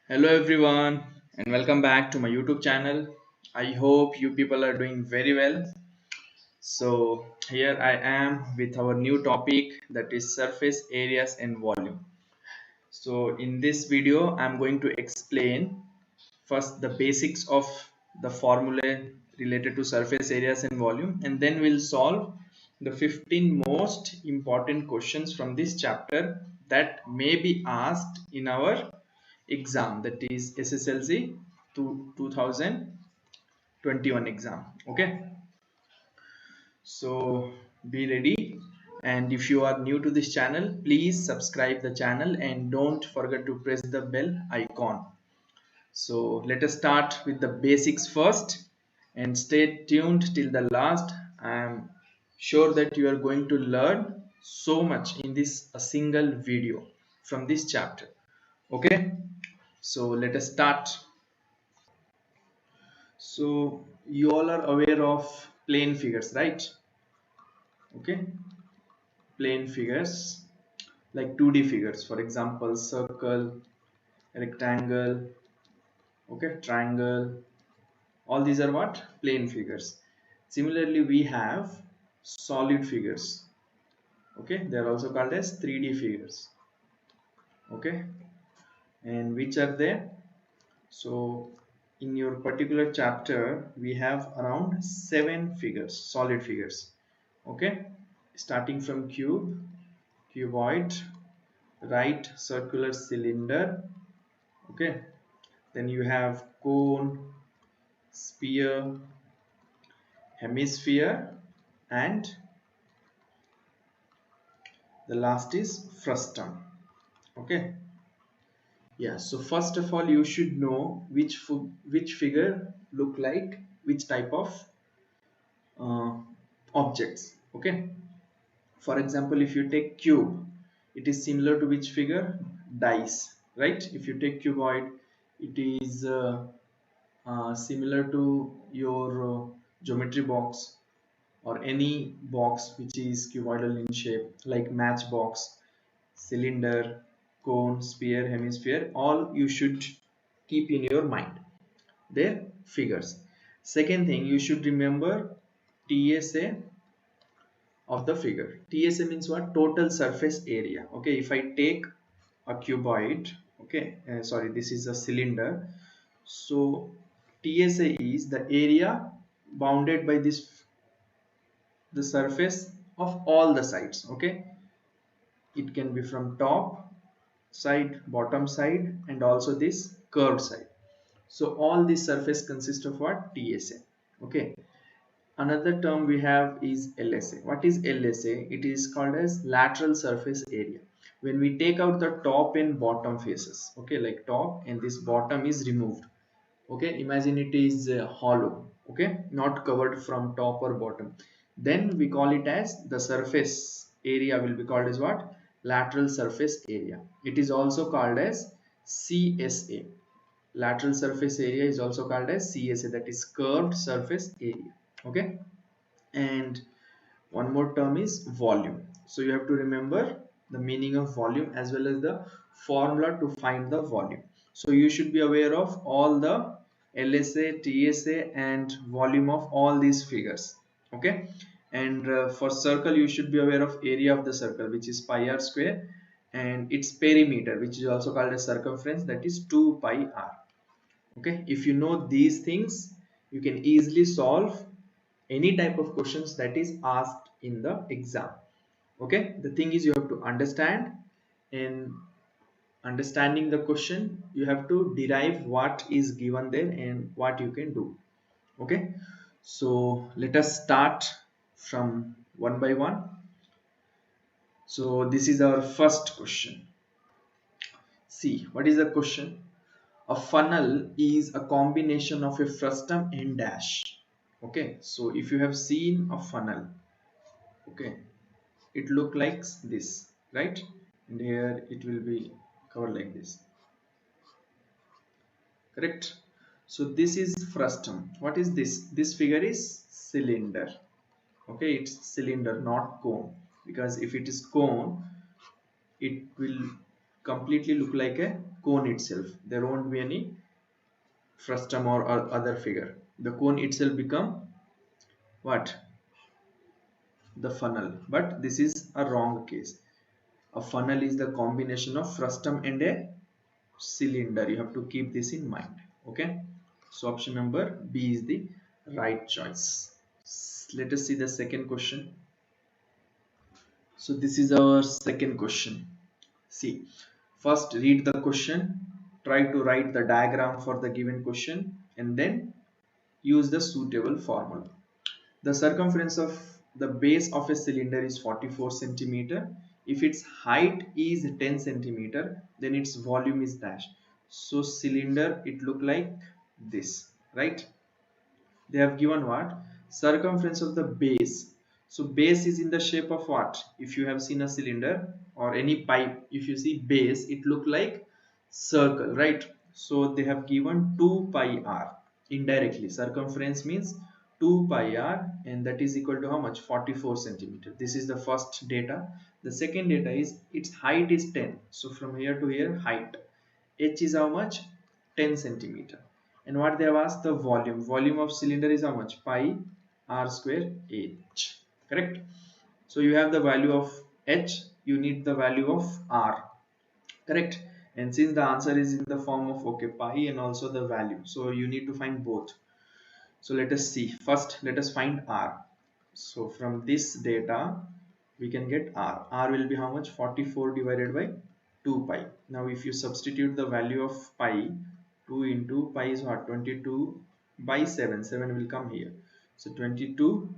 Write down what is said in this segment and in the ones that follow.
Hello everyone and welcome back to my YouTube channel. I hope you people are doing very well. So here I am with our new topic, that is surface areas and volume. So in this video I'm going to explain first the basics of the formula related to surface areas and volume, and then we'll solve the 15 most important questions from this chapter that may be asked in our exam, that is SSLC to 2021 exam. Okay, so be ready, and if you are new to this channel, please subscribe the channel and don't forget to press the bell icon. So let us start with the basics first and stay tuned till the last. I am sure that you are going to learn so much in this a single video from this chapter. Okay, so let us start. So you all are aware of plane figures, right? Okay, plane figures like 2D figures, for example, circle, rectangle, okay, triangle. All these are what? Plane figures. Similarly, we have solid figures. Okay, they are also called as 3D figures. Okay, and which are they? So in your particular chapter, we have around 7 figures, solid figures. Okay, starting from cube, cuboid, right circular cylinder. Okay, then you have cone, sphere, hemisphere, and the last is frustum. Okay, yeah, so first of all you should know which figure look like which type of uh, objects. Okay, for example, if you take cube, it is similar to which figure? Dice, right? If you take cuboid, it is similar to your geometry box, or any box which is cuboidal in shape, like matchbox, cylinder, cone, sphere, hemisphere. All you should keep in your mind their figures. Second thing, you should remember TSA of the figure. TSA means what? Total surface area. Okay, if I take a cuboid, okay, sorry, this is a cylinder. So TSA is the area bounded by this, the surface of all the sides. Okay, it can be from top side, bottom side, and also this curved side. So all this surface consists of what? TSA. Okay, another term we have is LSA. What is LSA? It is called as lateral surface area. When we take out the top and bottom faces, okay, like top and this bottom is removed. Okay, imagine it is hollow, okay, not covered from top or bottom, then we call it as the surface area will be called as what? Lateral surface area. It is also called as CSA. Lateral surface area is also called as CSA, that is curved surface area. Okay, and one more term is volume. So you have to remember the meaning of volume as well as the formula to find the volume. So you should be aware of all the LSA, TSA, and volume of all these figures. Okay, and for circle you should be aware of area of the circle, which is pi r square, and its perimeter, which is also called as circumference, that is 2 pi r. Okay, if you know these things, you can easily solve any type of questions that is asked in the exam. Okay, the thing is you have to understand, and understanding the question you have to derive what is given there and what you can do. Okay, so let us start from one by one. So this is our first question. See, what is the question? A funnel is a combination of a frustum and dash. Okay, so if you have seen a funnel, okay, it look like this, right? And here it will be covered like this, correct? So this is frustum. What is this? This figure is cylinder. Okay, it's cylinder, not cone, because if it is cone, it will completely look like a cone itself. There won't be any frustum or other figure. The cone itself become what? The funnel. But this is a wrong case. A funnel is the combination of frustum and a cylinder. You have to keep this in mind. Okay. So option number B is the right choice. Let us see the second question. So this is our second question. See, first read the question, try to write the diagram for the given question, and then use the suitable formula. The circumference of the base of a cylinder is 44 centimeter. If its height is 10 centimeter, then its volume is dash. So cylinder, it look like this, right? They have given what? Circumference of the base. So base is in the shape of what? If you have seen a cylinder or any pipe, if you see base, it look like circle, right? So they have given 2 pi r indirectly. Circumference means 2 pi r, and that is equal to how much? 44 centimeter. This is the first data. The second data is its height is 10. So from here to here, height. H is how much? 10 centimeter. And what they have asked, the volume of cylinder is how much? Pi r square h, correct? So you have the value of h, you need the value of r, correct? And since the answer is in the form of pi and also the value, so you need to find both. So let us see. First let us find r. So from this data we can get r will be how much? 44 divided by 2 pi. Now if you substitute the value of pi, 2 into pi is what? 22 by 7. 7 will come here. So 22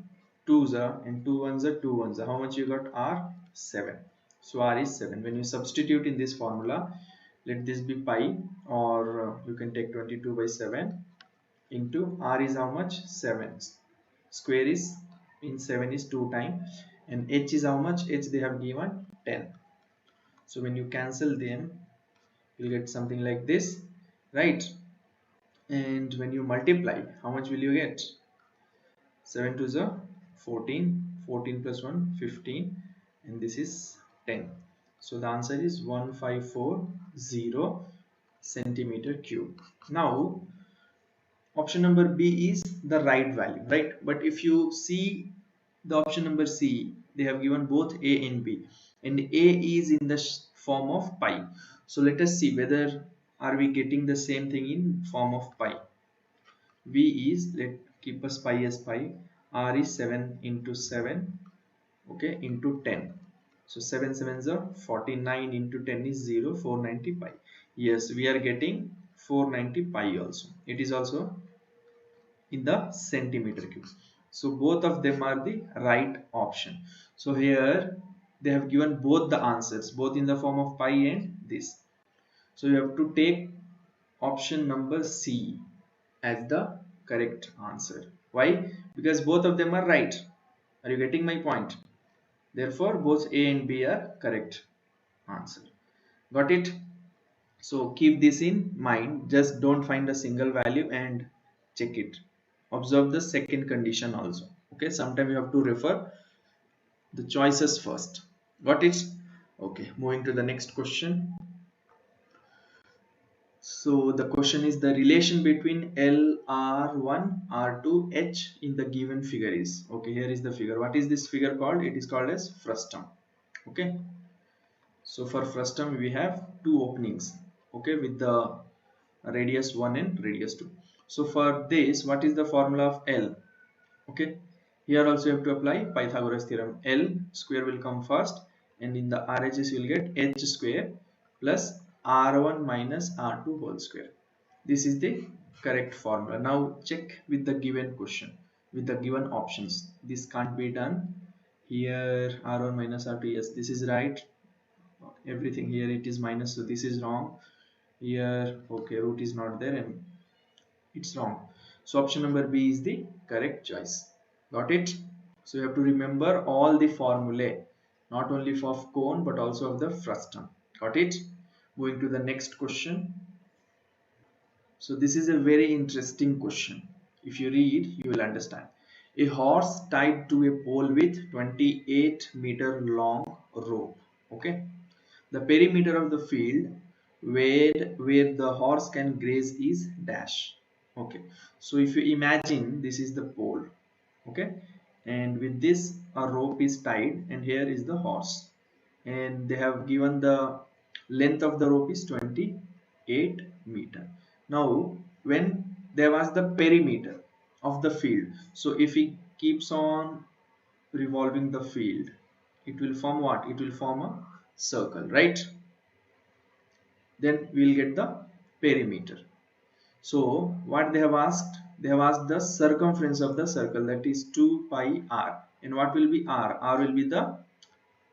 2s are, and 2 1s are 2 1s are. How much you got? R 7. So R is 7. When you substitute in this formula, let this be pi, or you can take 22 by 7 into R is how much? 7. Square is in 7 is 2 times, and H is how much? H they have given 10. So when you cancel them, you'll get something like this, right? And when you multiply, how much will you get? 7 to the 14, 14 plus 1 15, and this is 10. So the answer is 1540 centimeter cube. Now option number B is the right value, right? But if you see the option number C, they have given both A and B, and A is in the form of pi. So let us see whether are we getting the same thing in form of pi. V is, let keep us pi as pi, R is 7 into 7, okay, into 10. So 7 7s are 49 into 10 is 0, 490 pi. Yes, we are getting 490 pi also. It is also in the centimeter cube. So both of them are the right option. So here they have given both the answers, both in the form of pi and this. So you have to take option number C as the correct answer. Why? Because both of them are right. Are you getting my point? Therefore both A and B are correct answer. Got it? So keep this in mind. Just don't find a single value and check it. Observe the second condition also. Okay, sometimes you have to refer the choices first. Got it? Okay, moving to the next question. So the question is the relation between L, R1, R2, H in the given figure is. Okay, here is the figure. What is this figure called? It is called as frustum. Okay. So for frustum we have two openings. Okay, with the radius 1 and radius 2. So for this, what is the formula of L? Okay, here also you have to apply Pythagoras theorem. L square will come first, and in the RHS you will get H square plus R1 minus R2 whole square. This is the correct formula. Now check with the given question, with the given options. This can't be done. Here R1 minus R2, yes, this is right. Everything here it is minus, so this is wrong. Here, okay, root is not there and it's wrong. So option number B is the correct choice. Got it? So you have to remember all the formulae, not only for cone but also of the frustum. Got it? Moving to the next question. So this is a very interesting question. If you read, you will understand. A horse tied to a pole with 28-meter long rope. Okay. The perimeter of the field where the horse can graze is dash. Okay, so if you imagine this is the pole, okay, and with this a rope is tied and here is the horse, and they have given the length of the rope is 28 meter. Now when there was the perimeter of the field, so if he keeps on revolving the field, it will form what? It will form a circle, right? Then we will get the perimeter. So what they have asked? They have asked the circumference of the circle, that is 2 pi r. And what will be r? R will be the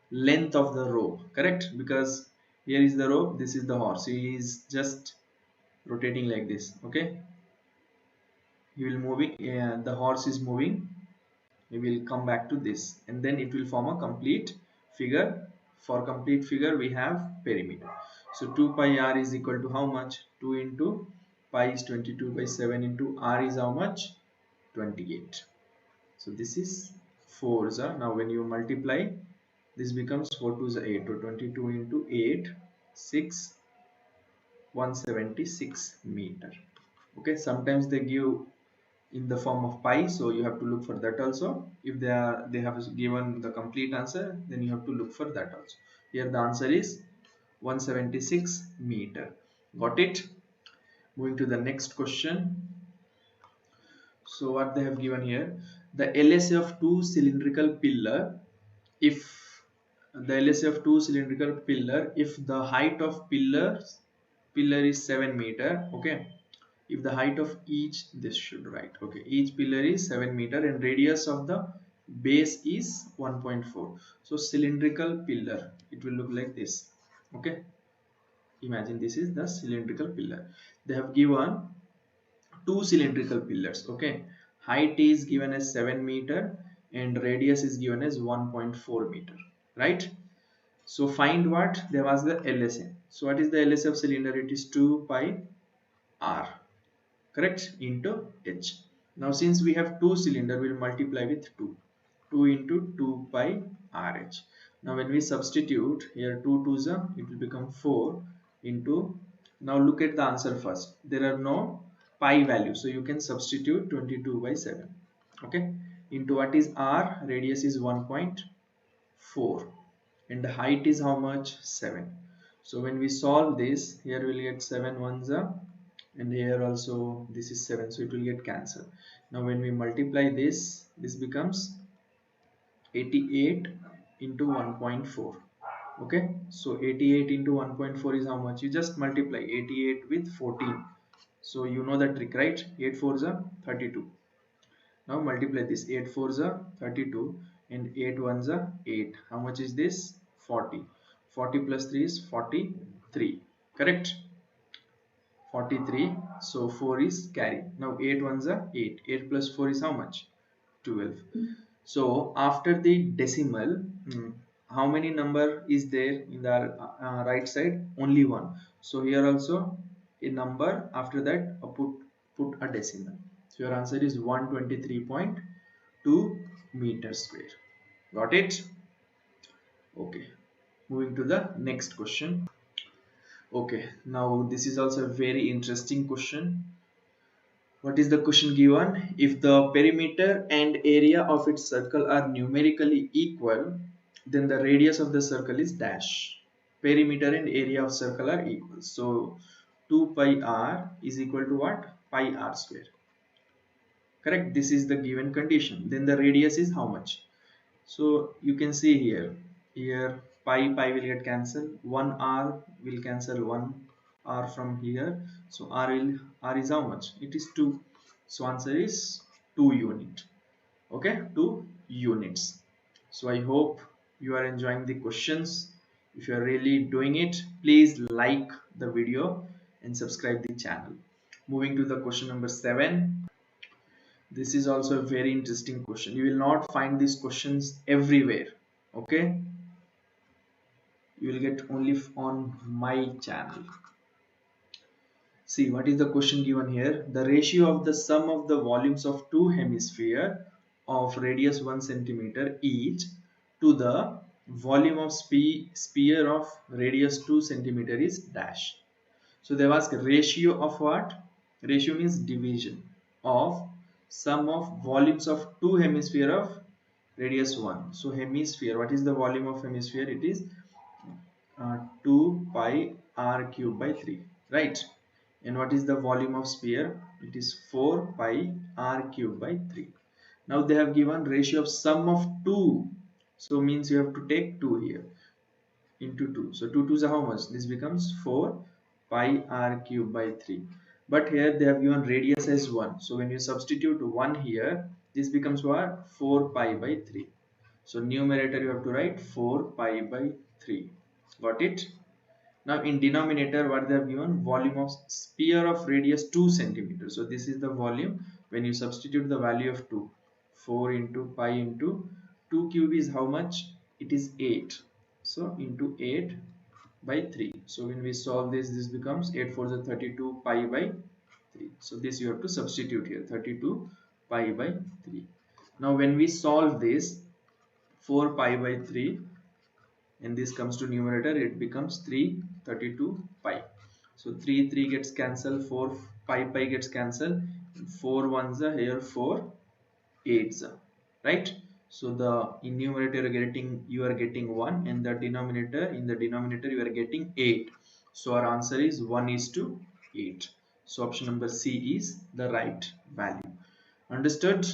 length of the rope, correct? Because here is the rope, this is the horse. He is just rotating like this, okay? He will moving, the horse is moving. We will come back to this and then it will form a complete figure. For complete figure we have perimeter. So 2 pi r is equal to how much? 2 into pi is 22 by 7 into r is how much? 28. So this is 4 is now when you multiply this becomes 4 to the 8, so 22 into 8, 6, 176 meter. Okay, sometimes they give in the form of pi, so you have to look for that also. If they have given the complete answer, then you have to look for that also. Here the answer is 176 meter. Got it? Moving to the next question. So what they have given here, the LSA of two cylindrical pillar, if the LSA of two cylindrical pillar, if the height of pillar is 7 meter, okay, if the height of each, this should write, okay, each pillar is 7 meter and radius of the base is 1.4. So cylindrical pillar, it will look like this, okay. Imagine this is the cylindrical pillar. They have given two cylindrical pillars, okay. Height is given as 7 meter and radius is given as 1.4 meter, right? So find what? There was the LSA. So what is the LSA of cylinder? It is 2 pi r, correct, into h. Now since we have two cylinder, we will multiply with 2 into 2 pi rh. Now when we substitute here 2 2's, it will become 4 into, now look at the answer first. There are no pi value, so you can substitute 22 by 7, okay, into what is r? Radius is 1.4 and the height is how much? 7. So when we solve this, here we'll get 7 ones and here also this is 7, so it will get cancelled. Now when we multiply this, this becomes 88 into 1.4, okay. So 88 into 1.4 is how much? You just multiply 88 with 14, so you know the trick, right? 8 4s are 32. Now multiply this, 8 4s are 32 and 8 1s are 8. How much is this? 40. 40 plus 3 is 43, correct? 43. So 4 is carry. Now 8 1s are 8. 8 plus 4 is how much? 12. So after the decimal, how many number is there in the right side? Only one. So here also a number, after that put a decimal. So your answer is 123.2 meters square. Got it? Okay. Moving to the next question. Okay, now this is also a very interesting question. What is the question given? If the perimeter and area of its circle are numerically equal, then the radius of the circle is dash. Perimeter and area of circle are equal. So 2 pi r is equal to what? Pi r square. Correct? This is the given condition. Then the radius is how much? So you can see here pi will get cancelled, 1 r will cancel 1 r from here, so r is how much? It is 2. So answer is 2 unit, okay, 2 units. So I hope you are enjoying the questions. If you are really doing it, please like the video and subscribe the channel. Moving to the question number 7. This is also a very interesting question. You will not find these questions everywhere, okay. You will get only on my channel. See, what is the question given here? The ratio of the sum of the volumes of two hemispheres of radius 1 centimeter each to the volume of sphere of radius 2 centimeter is dash. So they ask ratio of what? Ratio means division of sum of volumes of two hemisphere of radius 1. So hemisphere, what is the volume of hemisphere? It is 2 pi r cube by 3, right? And what is the volume of sphere? It is 4 pi r cube by 3. Now they have given ratio of sum of 2, so means you have to take 2 here into 2. So 2 2s are how much? This becomes 4 pi r cube by 3. But here they have given radius as 1. So when you substitute 1 here, this becomes what? 4 pi by 3. So numerator you have to write 4 pi by 3. Got it? Now in denominator, what they have given? Volume of sphere of radius 2 centimeters. So this is the volume. When you substitute the value of 2, 4 into pi into 2 cube is how much? It is 8. So into 8 by 3. So when we solve this, this becomes 8 4 is 32 pi by 3. So this you have to substitute here, 32 pi by 3. Now when we solve this, 4 pi by 3, and this comes to numerator, it becomes 332 pi. So 3 3 gets cancelled, 4 pi gets cancelled, 4 ones are here, 4 8s are, right? So the in numerator you are getting 1, and the denominator you are getting 8. So our answer is 1 is to 8. So option number C is the right value. Understood?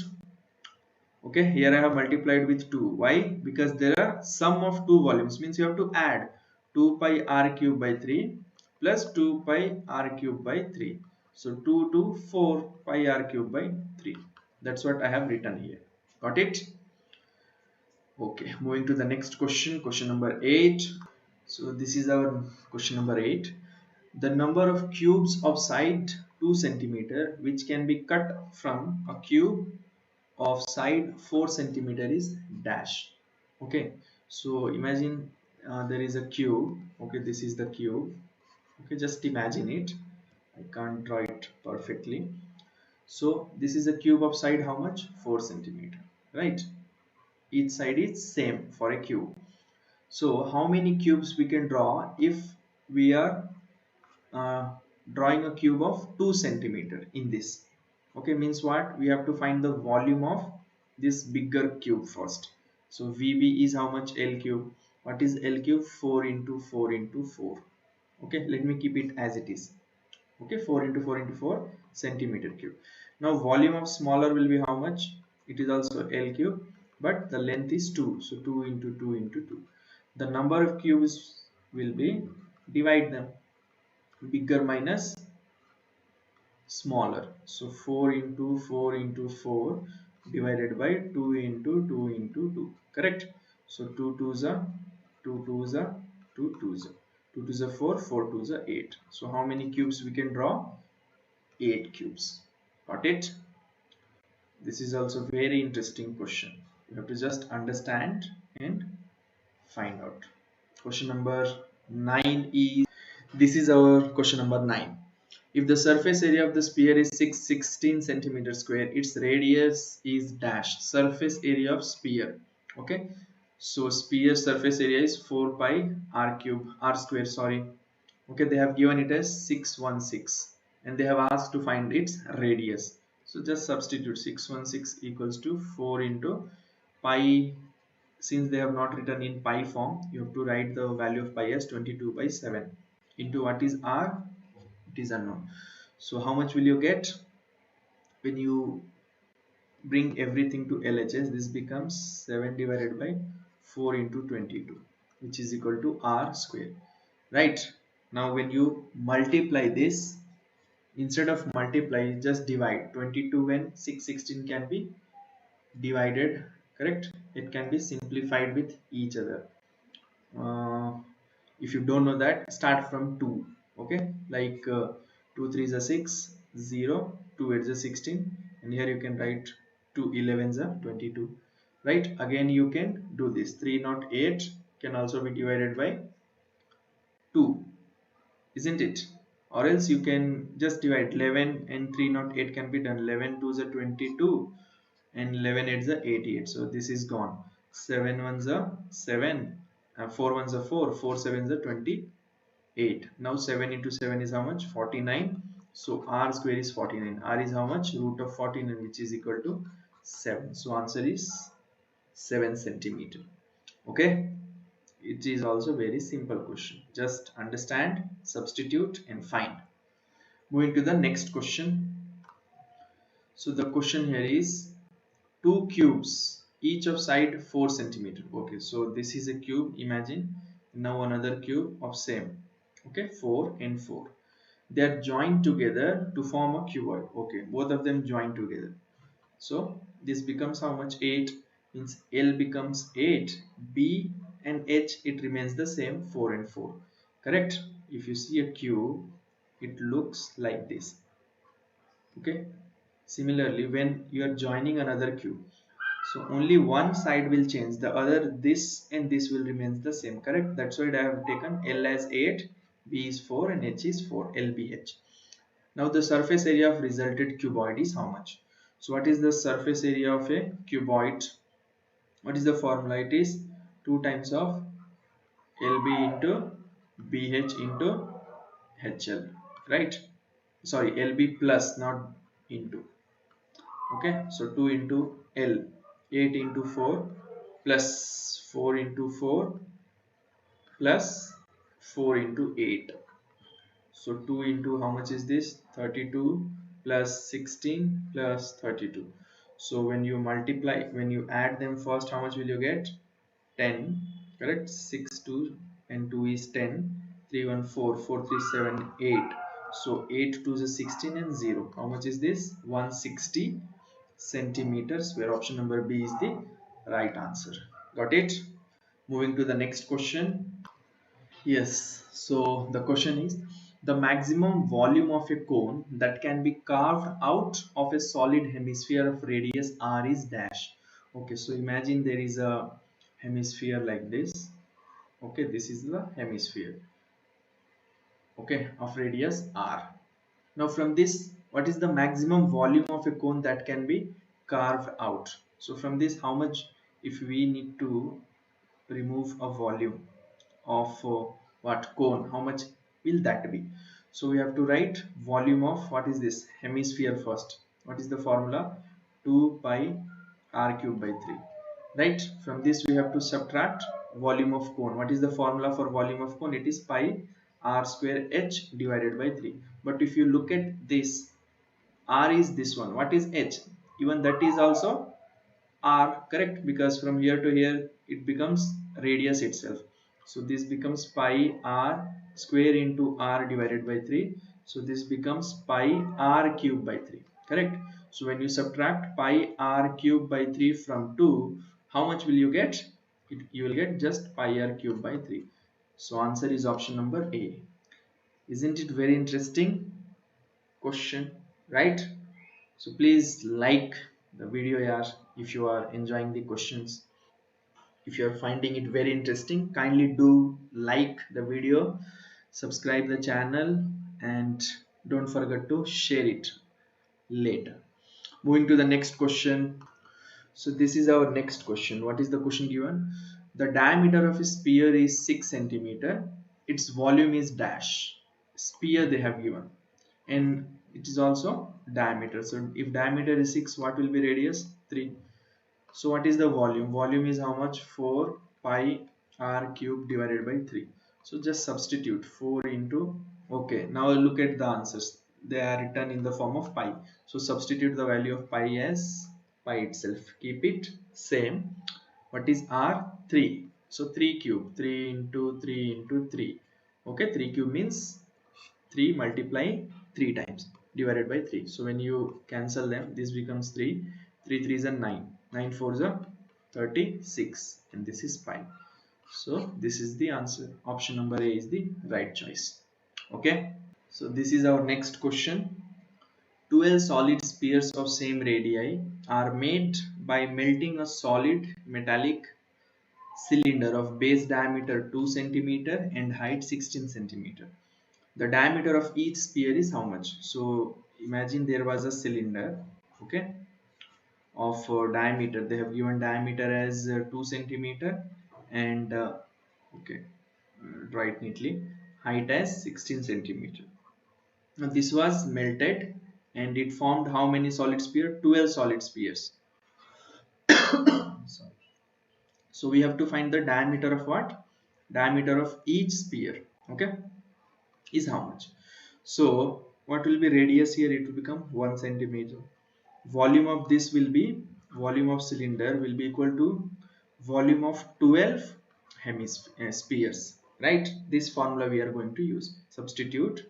Okay, here I have multiplied with 2. Why? Because there are sum of two volumes, means you have to add 2 pi r cube by 3 plus 2 pi r cube by 3. So 2 to 4 pi r cube by 3. That's what I have written here. Got it? Okay, moving to the next question, question number 8. So this is our question number 8. The number of cubes of side 2 centimeter which can be cut from a cube of side 4 centimeter is dash. Okay, so imagine there is a cube. Okay, this is the cube. Okay, just imagine it. I can't draw it perfectly. So this is a cube of side how much? 4 centimeter, right? Each side is same for a cube. So how many cubes we can draw if we are uh, drawing a cube of 2 centimeter in this? Okay, means what? We have to find the volume of this bigger cube first. So VB is how much? L cube. What is L cube? 4 into 4 into 4. Okay, let me keep it as it is. Okay, 4 into 4 into 4 centimeter cube. Now volume of smaller will be how much? It is also L cube, but the length is 2. So 2 into 2 into 2. The number of cubes will be, divide them, bigger minus smaller. So 4 into 4 into 4 divided by 2 into 2 into 2. Correct? So 2 2s are 2 2s are 2 2s are 2 2s are 4, 4 2s are 8. So how many cubes we can draw? 8 cubes. Got it? This is also very interesting question. You have to just understand and find out. Question number 9 is, this is our question number 9. If the surface area of the sphere is 616 centimeter square, its radius is dash. Surface area of sphere. Okay. So sphere surface area is 4 pi r cube, r square, sorry. Okay, they have given it as 616 and they have asked to find its radius. So just substitute 616 equals to 4 into pi. Since they have not written in pi form, you have to write the value of pi as 22 by 7 into what is r? It is unknown. So how much will you get when you bring everything to LHS? This becomes 7 divided by 4 into 22, which is equal to r square, right? Now when you multiply this, instead of multiply, just divide. 22 and 616 can be divided, correct? It can be simplified with each other. If you don't know that, start from 2. Okay, like 2 3 is a 6, 0, 2 8 is a 16, and here you can write 2 11 is a 22, right? Again you can do this. 3 not 8 can also be divided by 2, isn't it? Or else you can just divide 11 and 3 not 8 can be done. 11 2 is a 22 and 11 8 is a 88. So this is gone. 7 1 is a 7, 4 1 is a 4, 4 7 is a 22. 8. Now 7 into 7 is how much? 49. So r square is 49. R is how much? Root of 49, which is equal to 7. So answer is 7 centimeter. Okay. It is also very simple question. Just understand, substitute and find. Moving to the next question. So the question here is two cubes, each of side 4 centimeter. Okay, so this is a cube. Imagine now another cube of same. Okay, 4 and 4. They are joined together to form a cuboid. Okay, both of them joined together. So this becomes how much? 8. Means L becomes 8. B and H, it remains the same, 4 and 4. Correct? If you see a cube, it looks like this. Okay. Similarly, when you are joining another cube, so only one side will change, the other, this and this will remain the same. Correct? That's why I have taken L as 8, B is 4 and H is 4, LBH. Now the surface area of resulted cuboid is how much? So what is the surface area of a cuboid? What is the formula? It is 2 times of LB into BH into HL, right? Sorry, LB plus, not into. Okay, so 2 into L, 8 into 4 plus 4 into 4 plus 4 into 8. So 2 into how much is this? 32 plus 16 plus 32. So when you multiply, when you add them first, how much will you get? 10. Correct? 6, 2 and 2 is 10. 3, 1, 4, 4, 3, 7, 8. So 8 2 is 16 and 0. How much is this? 160 centimeters, where option number B is the right answer. Got it? Moving to the next question. Yes, so the question is the maximum volume of a cone that can be carved out of a solid hemisphere of radius r is dash. Okay, so imagine there is a hemisphere like this. Okay, this is the hemisphere, okay, of radius r. Now from this, what is the maximum volume of a cone that can be carved out? So from this, how much, if we need to remove a volume of what cone, how much will that be? So we have to write volume of what is this hemisphere first. What is the formula? 2 pi r cube by 3, right? From this we have to subtract volume of cone. What is the formula for volume of cone? It is pi r square h divided by 3. But if you look at this, r is this one. What is h? Even that is also r, correct? Because from here to here it becomes radius itself. So this becomes pi r square into r divided by 3. So this becomes pi r cube by 3, correct? So when you subtract pi r cube by 3 from 2, how much will you get? You will get just pi r cube by 3. So answer is option number A. Isn't it very interesting question, right? So please like the video, yeah, if you are enjoying the questions. If you are finding it very interesting, kindly do like the video, subscribe the channel, and don't forget to share it later. Moving to the next question. So this is our next question. What is the question given? The diameter of a sphere is 6 centimeter. Its volume is dash. Sphere they have given, and it is also diameter. So if diameter is 6, what will be radius? 3. So what is the volume? Volume is how much? 4 pi r cube divided by 3. So just substitute 4 into, okay, now look at the answers. They are written in the form of pi. So substitute the value of pi as pi itself. Keep it same. What is r? 3. So 3 cube. 3 into 3 into 3. Okay, 3 cube means 3 multiply 3 times divided by 3. So when you cancel them, this becomes 3. 3 3 is a 9. 9 4 is a 36, and this is pi. So this is the answer. Option number A is the right choice. Okay. So this is our next question. 12 solid spheres of same radii are made by melting a solid metallic cylinder of base diameter 2 centimeter and height 16 centimeter. The diameter of each sphere is how much? So imagine there was a cylinder, okay, of diameter. They have given diameter as 2 centimeter and okay, write neatly, height as 16 centimeter. Now this was melted and it formed how many solid sphere? 12 solid spheres. Sorry. So we have to find the diameter of what? Diameter of each sphere. Okay, is how much? So what will be radius here? It will become 1 centimeter. Volume of this will be, volume of cylinder will be equal to volume of 12 hemispheres, right? This formula we are going to use. Substitute.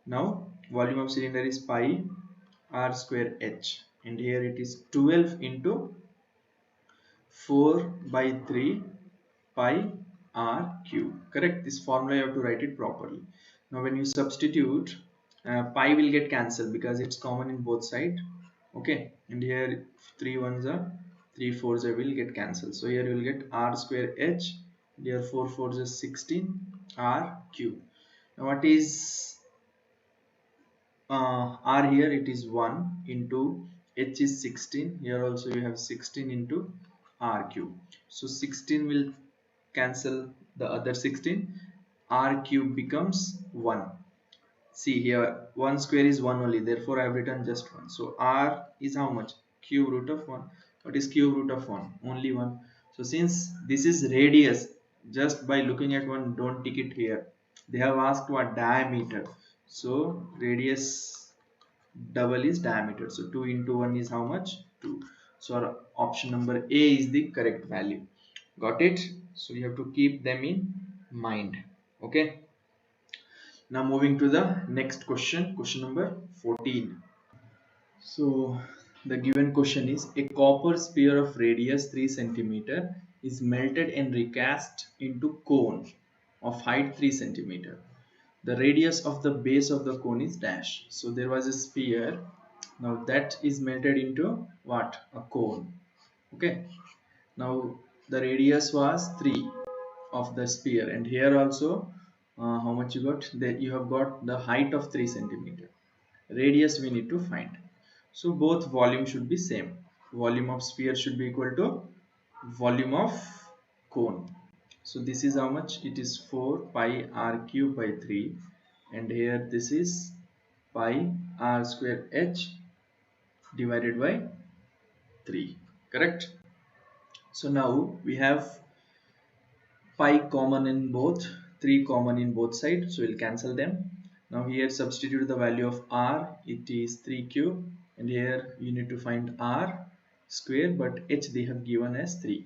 Now volume of cylinder is pi r square h, and here it is 12 into 4 by 3 pi r cube. Correct? This formula you have to write it properly. Now when you substitute, pi will get cancelled because it's common in both sides. Okay, and here 3 ones are 3 fours will get cancelled. So here you will get r square h. Here 4 fours is 16 r cube. Now what is r here? It is 1 into h is 16. Here also you have 16 into r cube. So 16 will cancel the other 16. R cube becomes 1. See here 1 square is 1 only, therefore I have written just 1. So r is how much? Cube root of 1. What is cube root of 1? Only 1. So since this is radius, just by looking at one, don't tick it here. They have asked what? Diameter. So radius double is diameter. So 2 into 1 is how much? 2. So our option number A is the correct value. Got it? So you have to keep them in mind. Okay. Now moving to the next question, question number 14. So the given question is, a copper sphere of radius 3 centimeter is melted and recast into cone of height 3 centimeter. The radius of the base of the cone is dash. So there was a sphere. Now that is melted into what? A cone. Okay. Now the radius was 3 of the sphere, and here also how much you got? That you have got the height of 3 centimeter. Radius we need to find. So both volume should be same. Volume of sphere should be equal to volume of cone. So this is how much? It is 4 pi r cube by 3, and here this is pi r square h divided by 3. Correct? So now we have pi common in both, 3 common in both sides, so we'll cancel them. Now here substitute the value of r, it is 3 cube, and here you need to find r square, but h they have given as 3.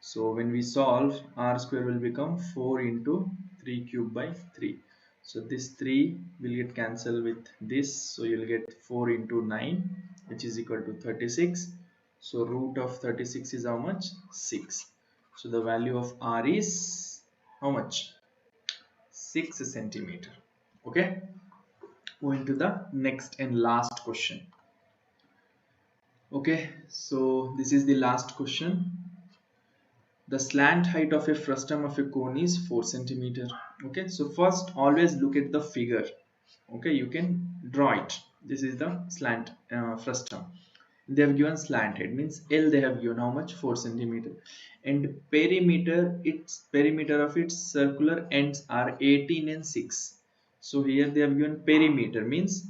So when we solve, r square will become 4 into 3 cube by 3. So this 3 will get cancelled with this, so you'll get 4 into 9, which is equal to 36. So root of 36 is how much? 6. So the value of r is how much? 6 centimeter. Okay. Moving to the next and last question. Okay, so this is the last question. The slant height of a frustum of a cone is 4 centimeter. Okay, so first always look at the figure. Okay, you can draw it. This is the slant frustum. They have given slant head, means L they have given how much? 4 centimeter. And perimeter, its perimeter of its circular ends are 18 and 6. So here they have given perimeter, means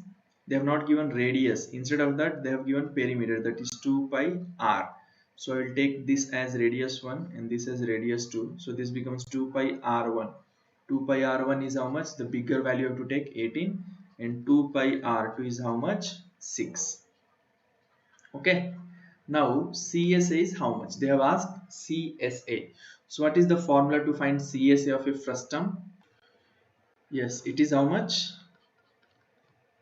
they have not given radius. Instead of that they have given perimeter, that is 2 pi r. So I will take this as radius 1 and this as radius 2. So this becomes 2 pi r1. 2 pi r1 is how much? The bigger value you have to take 18, and 2 pi r2 is how much? 6. Okay. Now CSA is how much? They have asked CSA. So what is the formula to find CSA of a frustum? Yes, it is how much?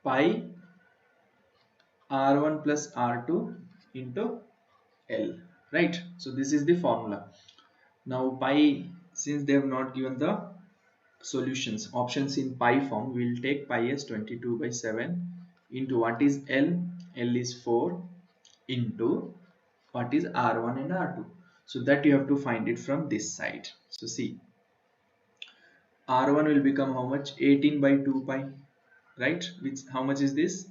Pi r1 plus r2 into L, right? So this is the formula. Now pi, since they have not given the solutions, options in pi form, we will take pi as 22 by 7 into what is L? L is 4 into what is r1 and r2. So that you have to find it from this side. So see, r1 will become how much? 18 by 2 pi, right? Which, how much is this?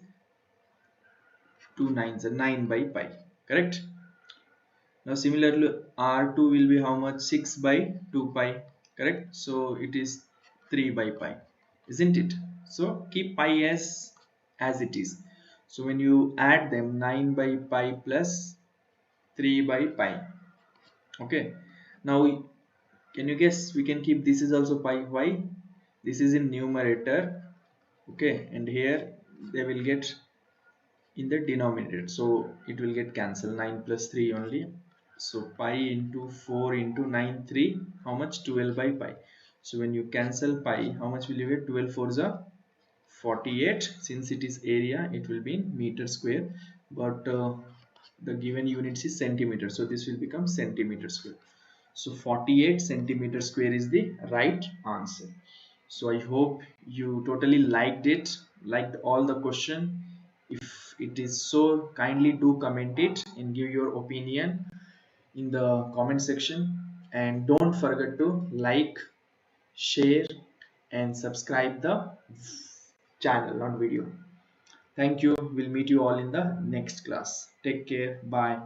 2 nines, 9 by pi, correct? Now similarly r2 will be how much? 6 by 2 pi, correct? So it is 3 by pi. isn't it? So keep pi as it is. So when you add them, 9 by pi plus 3 by pi. Okay, now can you guess? We can keep this is also pi. Why? This is in numerator. Okay, and here they will get in the denominator, so it will get cancelled. 9 plus 3 only. So pi into 4 into 9, 3, how much? 12 by pi. So when you cancel pi, how much will you get? 12 fours are 48. Since it is area, it will be in meter square, but the given units is centimeter, so this will become centimeter square. So 48 centimeter square is the right answer. So I hope you totally liked it, liked all the question. If it is so, kindly do comment it and give your opinion in the comment section, and don't forget to like, share and subscribe the channel, not video. Thank you. We'll meet you all in the next class. Take care. Bye.